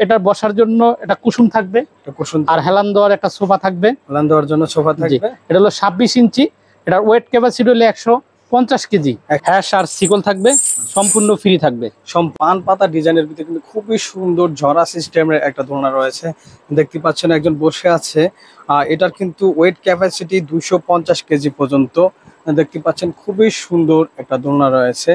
এটা বসার জন্য এটা কুশন থাকবে, আর হেলান দেওয়ার একটা সোফা থাকবে। হেলান দেওয়ার জন্য সোফা থাকবে। এটা হলো 26 ইঞ্চি। এটার ওয়েট ক্যাপাসিটি হলো 150 কেজি। হ্যাশ আর সিকল থাকবে, সম্পূর্ণ ফ্রি থাকবে। পান পাতা ডিজাইনের ভিতরে কিন্তু খুবই সুন্দর ঝরা সিস্টেমের একটা দোলনা রয়েছে। দেখতে পাচ্ছেন একজন বসে আছে। এটার কিন্তু ওয়েট ক্যাপাসিটি 250 কেজি পর্যন্ত। দেখতে পাচ্ছেন খুবই সুন্দর একটা দোলনা রয়েছে।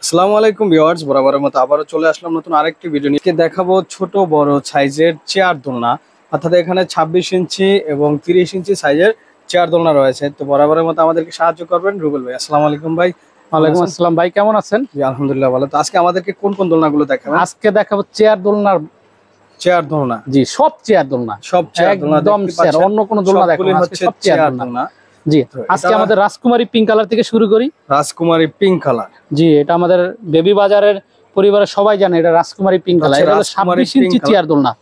আসসালামু আলাইকুম ভিউয়ার্স, বরাবরের মতো আবারও চলে আসলাম নতুন আরেকটি ভিডিও নিয়ে। দেখাবো ছোট বড় সাইজের চেয়ার দোলনা, অর্থাৎ এখানে 26 ইঞ্চি এবং 30 ইঞ্চি সাইজের চেয়ার দোলনা রয়েছে। তো বরাবরের মতো আমাদেরকে সাহায্য করবেন রুবেল ভাই। আসসালামু আলাইকুম ভাই। ওয়ালাইকুম আসসালাম ভাই, কেমন আছেন? জি আলহামদুলিল্লাহ ভালো। তো আজকে আমাদেরকে কোন কোন দোলনাগুলো দেখাবেন? আজকে দেখাবো চেয়ার দোলনার। চেয়ার দোলনা, জি সব চেয়ার দোলনা, সব চেয়ার দোলনা একদম চেয়ার, অন্য কোনো দোলনা দেখাবো না, আজকে সব চেয়ার দোলনা। জি আজকে আমাদের রাজকুমারী পিঙ্ক কালার থেকে শুরু করি। রাজকুমারী পিঙ্ক কালার, জি এটা আমাদের বেবি বাজারের পরিবারের সবাই জানে এটা রাজকুমারী পিঙ্ক কালার। এটা হলো 26 ইঞ্চি চেয়ার দোলনা।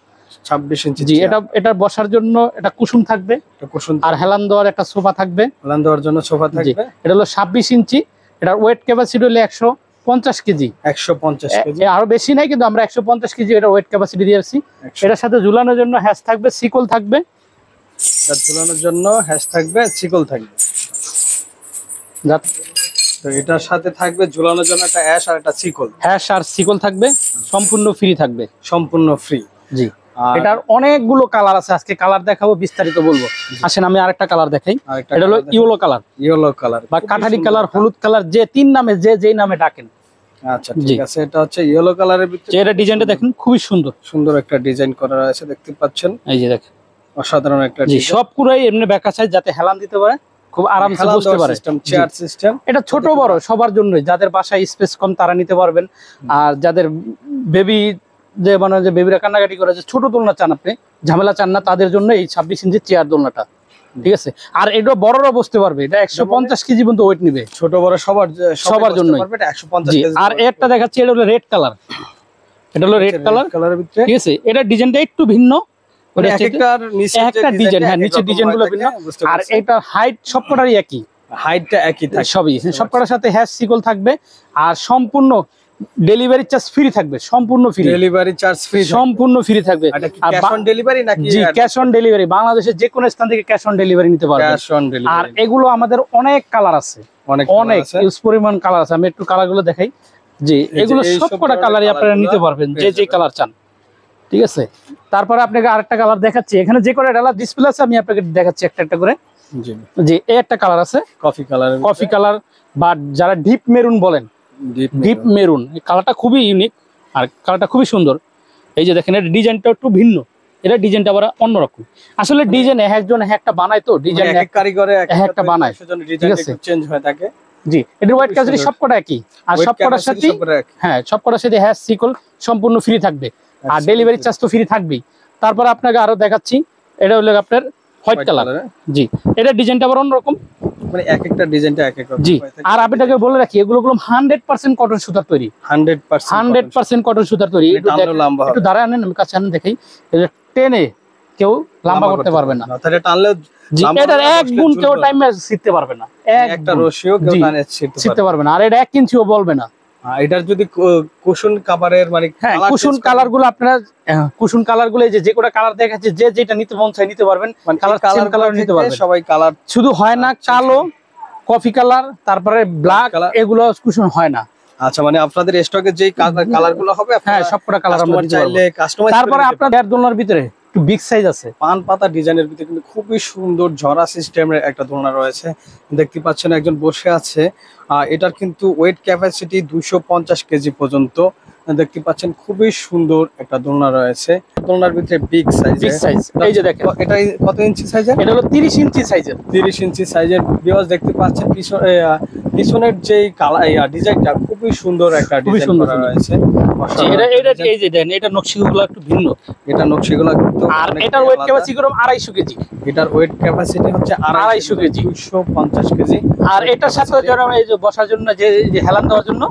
26 ইঞ্চি। জি এটা বসার জন্য এটা কুশন থাকবে, আর হেলান দেওয়ার একটা সোফা থাকবে। হেলান দেওয়ার জন্য সোফা থাকবে। এটা হলো 26 ইঞ্চি। এটার ওয়েট ক্যাপাসিটি হলো 150 কেজি। 150 কেজি, আরো বেশি নাই, কিন্তু আমরা 150 কেজি এটা ওয়েট ক্যাপাসিটি দিয়েছি। এটার সাথে ঝুলানোর জন্য হ্যাশ থাকবে, সিকল থাকবে। এটা ঝুলানোর জন্য হ্যাশ থাকবে, সিকল থাকবে। তো এটার সাথে থাকবে ঝুলানোর জন্য একটা হ্যাশ আর একটা সিকল। হ্যাশ আর সিকল থাকবে, সম্পূর্ণ ফ্রি থাকবে। সম্পূর্ণ ফ্রি। জি এটার অনেকগুলো কালার আছে, আজকে কালার দেখাবো, বিস্তারিত বলবো। আসেন আমি আরেকটা কালার দেখাই। এটা হলো ইয়েলো কালার। ইয়েলো কালার বা কাঠালি কালার, হলুদ কালার, যে তিন নামে যেই নামে ডাকেন। আচ্ছা ঠিক আছে। এটা হচ্ছে ইয়েলো কালারের ভিতরে। এটা ডিজাইনটা দেখেন, খুবই সুন্দর সুন্দর একটা ডিজাইন করা রয়েছে, দেখতে পাচ্ছেন। এই যে দেখেন, অসাধারণ একটা ডিজাইন। সবগুলোই এমনি ব্যাকা সাইজ, যাতে হেলান দিতে পারে, খুব আরামসে বসতে পারে। Chair system. এটা ছোট বড় সবার জন্যই, যাদের বাসায় স্পেস কম তারা নিতে পারবেন। আর যাদের বেবি যে মানে যে বেবিরা কান্নাকাটি করে, যে ছোট দোলনা চান, আপনি ঝামেলা চান না, তাদের জন্য এই 26 ইঞ্চি চেয়ার দোলনাটা। ঠিক আছে। আর এটা বড়রা বসতে পারবে, এটা 150 কেজি পর্যন্ত ওয়েট নিবে। ছোট বড় সবার জন্য 150 কেজি। আর একটা দেখাচ্ছি, এটা হলো রেড কালার। এটা হলো রেড কালারের ভিতরে। ঠিক আছে। এটা ডিজাইনটা একটু ভিন্ন, একটা ডিজাইন। হ্যাঁ, নিচের ডিজাইনগুলো ভিন্ন। আর এটা হাইট সবকটারই একই, হাইটটা একই থাকে সবই। সবকটার সাথে হ্যাশ সিকল থাকবে, আর সম্পূর্ণ ডেলিভারি চার্জ ফ্রি থাকবে। সম্পূর্ণ ফ্রি ডেলিভারি চার্জ, ফ্রি সম্পূর্ণ ফ্রি থাকবে। আর ক্যাশ অন ডেলিভারি নাকি? জি ক্যাশ অন ডেলিভারি, বাংলাদেশের যে কোনো স্থান থেকে ক্যাশ অন ডেলিভারি নিতে পারবেন। Cash on delivery. আর এগুলো আমাদের অনেক কালার আছে, অনেক ইউজ পরিমাণ কালার আছে। আমি একটু কালারগুলো দেখাই। জি এগুলো সবকটা কালারই আপনারা নিতে পারবেন, যে কালার চান। ঠিক আছে। তারপরে আপনাকে আরেকটা কালার দেখাচ্ছি। এখানে যে করে ডালা ডিসপ্লে আছে, আমি আপনাকে দেখাচ্ছি একটা একটা করে। জি এই একটা কালার আছে, কফি কালার, বা যারা ডিপ মেরুন বলেন, ডিপ মেরুন। এই কালারটা খুবই ইউনিক, আর কালারটা খুবই সুন্দর। এই যে দেখেন, এর ডিজাইনটা একটু ভিন্ন, এটা ডিজাইনটা আবার অন্যরকম। আসলে ডিজাইন একজন একটা বানায়, তো ডিজাইন এক কারিগরে একটা বানায়, ঠিক আছে, চেঞ্জ হয়ে থাকে। জি এটার ওয়েট ক্যাপাসিটি সবকটা একই, আর সবকটার সাথে হ্যাঁ সবকটার সাথে হ্যাশ সিকল সম্পূর্ণ ফ্রি থাকবে, আর ডেলিভারি চার্জ তো ফ্রি থাকবেই। তারপর আপনাকে আরো দেখাচ্ছি, এটা হলো আপনার হোয়াইট কালার। জি এটা ডিজাইনটা আবার অন্যরকম, মানে এক একটা ডিজাইনটা এক এক রকম। জি আর আপনাকে বলে রাখি, এগুলো 100% কটন সুতার তৈরি। 100% কটন সুতার তৈরি। একটু দাঁড়ায় আনেন, আমি কাছে আনেন দেখাই। এটা টেনে কেউ লম্বা করতে পারবে না, তাহলে টানলে এটার এক গুণ কেউ টাইমে ছিঁড়তে পারবে না, একটা রশিও কেউ টানে ছিঁড়তে পারবে না। আর এটা 1 ইঞ্চিও বলবে না। এটার যদি কুশন কাভারের মানে কুশন কালার গুলো আপনারা, কুশন কালার গুলো যে কোটা কালার দেখাচ্ছে, যে যেটা নিতে মন চাই নিতে পারবেন। কালার নিতে পারবেন সবাই, কালার শুধু হয় না কালো, কফি কালার, তারপরে ব্ল্যাক, এগুলো কুশন হয় না। আচ্ছা, মানে আপনাদের স্টকে যেই কালার গুলো হবে, হ্যাঁ সবকটা কালার আমরা দিতে পারবো। তারপরে আপনাদের দোলনার ভিতরে একটু বিগ সাইজ আছে, পান পাতা ডিজাইনের ভিতরে কিন্তু খুবই সুন্দর ঝরা সিস্টেমের একটা দোলনা রয়েছে। দেখতে পাচ্ছেন একজন বসে আছে। এটার কিন্তু ওয়েট ক্যাপাসিটি 250 কেজি পর্যন্ত। দেখতে পাচ্ছেন খুবই সুন্দর একটা দোলনা রয়েছে। দোলনার ভিতরে বিগ সাইজ। এই যে দেখেন, এটা কত ইঞ্চি সাইজের? এটা হলো 30 ইঞ্চি সাইজের। 30 ইঞ্চি সাইজের ভিউয়ার্স দেখতে পাচ্ছেন। পিছনের যেই কালার ডিজাইনটা খুবই সুন্দর একটা ডিজাইন করা রয়েছে। এই যে দেখেন, এটা নকশিগুলো একটু ভিন্ন, এটা নকশিগুলো কিন্তু। আর এটার ওয়েট ক্যাপাসিটি কত? 250 কেজি। এটার ওয়েট ক্যাপাসিটি হচ্ছে 250 কেজি, 250 কেজি। আর এটার সাথে এই যে বসার জন্য যে হেলান দেওয়ার জন্য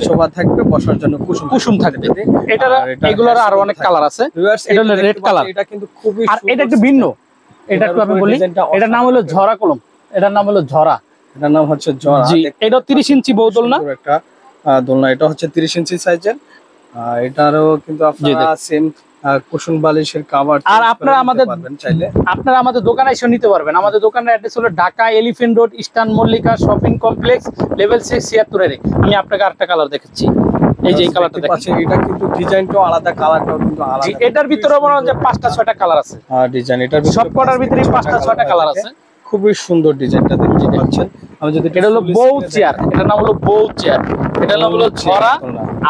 সোফা থাকবে, বসার জন্য কুশন থাকবে। এটার এগুলোর আরো অনেক কালার আছে। এটা হলো রেড কালার। এটা কিন্তু খুবই, আর এটা একটু ভিন্ন। এটা একটু আমি বলি, এটার নাম হলো ঝরা কলম। এটার নাম হলো ঝরা, এটার নাম হচ্ছে ঝরা। জি এটা 30 ইঞ্চি বউ দোলনা, একটা দোলনা। এটা হচ্ছে 30 ইঞ্চি সাইজের। এটারও কিন্তু আপনারা সেম কুশন বালিশের কভার আর আপনারা চাইলে আপনারা আমাদের দোকানে এসে নিতে পারবেন। আমাদের দোকানের অ্যাড্রেস হলো Dhaka elephant road eastern Mallika shopping complex level 6 76 এ। আমি আপনাকে আরেকটা কালার দেখাচ্ছি, এই যে এই কালারটা পাচ্ছেন, এটা কিন্তু ডিজাইনটাও আলাদা, কালারটাও কিন্তু আলাদা। এটার ভিতরে মনে হয় যে 5টা 6টা কালার আছে। ডিজাইন এটার সবকটার ভিতরে 5টা 6টা কালার আছে। খুবই সুন্দর ডিজাইনটা দেখতে পাচ্ছেন। আমি যদি এটা হলো বউ চেয়ার, এটার নাম হলো বউ চেয়ার, এটার নাম হলো ঝরা,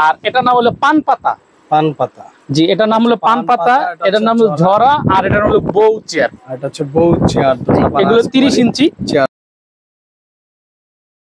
আর এটার নাম হলো পান পাতা। পান পাতা, জি, এটার নাম হলো পান পাতা, এটার নাম হলো ঝরা, আর এটার নাম হলো বউ চেয়ার। এটা হচ্ছে বউ চেয়ার। এগুলো 30 ইঞ্চি চেয়ার।